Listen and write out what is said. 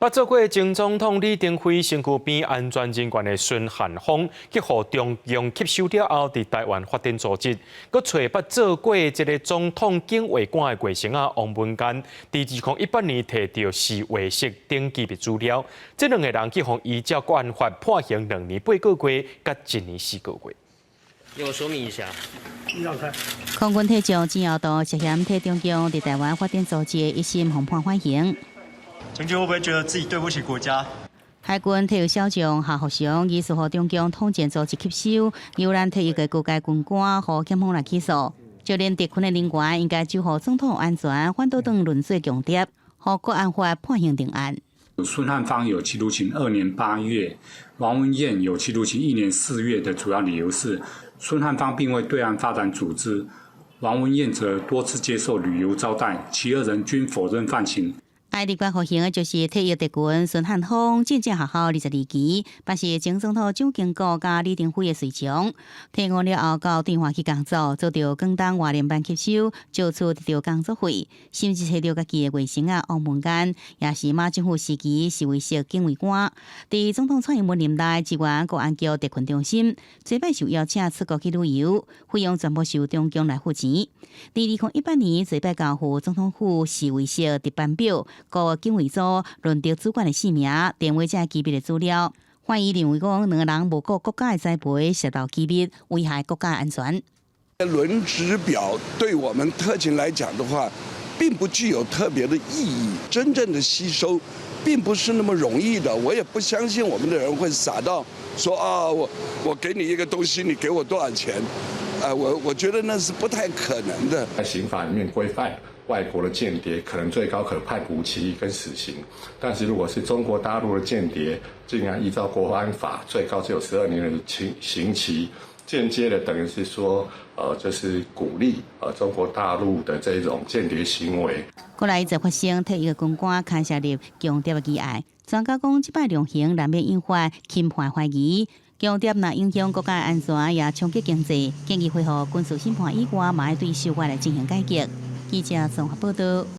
捌做过前总统李登辉身躯边安全人员的孙汉峰，去互中共吸收了后，伫台湾发展组织，佮找捌做过一个总统警卫官的过程王文干，伫2018年摕到是卫士等级的资料。这两个人去互依照国安法判刑2年8个月，甲1年4个月。给我说明一下。空军退将郑耀道涉嫌替中共伫台湾发展组织1审红判缓刑。将军会不会觉得自己对不起国家？海军退役小将夏福祥疑似互中共统战组织吸收，由咱退役的各界军官和检方来起诉。就连特困的人员应该就互总统安全反倒等论罪强调，互国安法判刑定案。孙汉芳有期徒刑2年8月，王文彦有期徒刑1年4月的主要理由是，孙汉芳并未对岸发展组织，王文彦则多次接受旅游招待，其2人均否认犯行。立关服刑的就是退役特军孙汉峰，政治学校22期，办是前总统蒋经国甲李登辉的随从。退伍了后到电话去工作，做到广东外联办吸收，借厝得到工作费，甚至摕到家己的卫星王文干，也是马政府时期是卫士警卫官。伫总统蔡英文年代，支援国安局特困中心，做摆受邀请出国去旅游，费用全部由中共来付钱。伫2018年，做摆交付总统府是卫士特班表。各警卫组论到主管的姓名、电话这机密的资料，怀疑认为讲2个人无顾国家的栽培，泄露机密，危害国家安全。轮值表对我们特勤来讲的话，并不具有特别的意义。真正的吸收，并不是那么容易的。我也不相信我们的人会傻到说啊，我给你一个东西，你给我多少钱？我觉得那是不太可能的。在刑法里面规范，外国的间谍可能最高可判无期跟死刑，但是如果是中国大陆的间谍，竟然依照国安法，最高只有12年的刑期，间接的等于是说，就是鼓励中国大陆的这种间谍行为。过来则发生退役的军官牵涉入强谍的议案，专家讲这摆量刑难免引发轻判怀疑。强谍若影响国家安全，也冲击经济，建议恢复军事审判以外，嘛要对修法来进行改革。记者综合报道。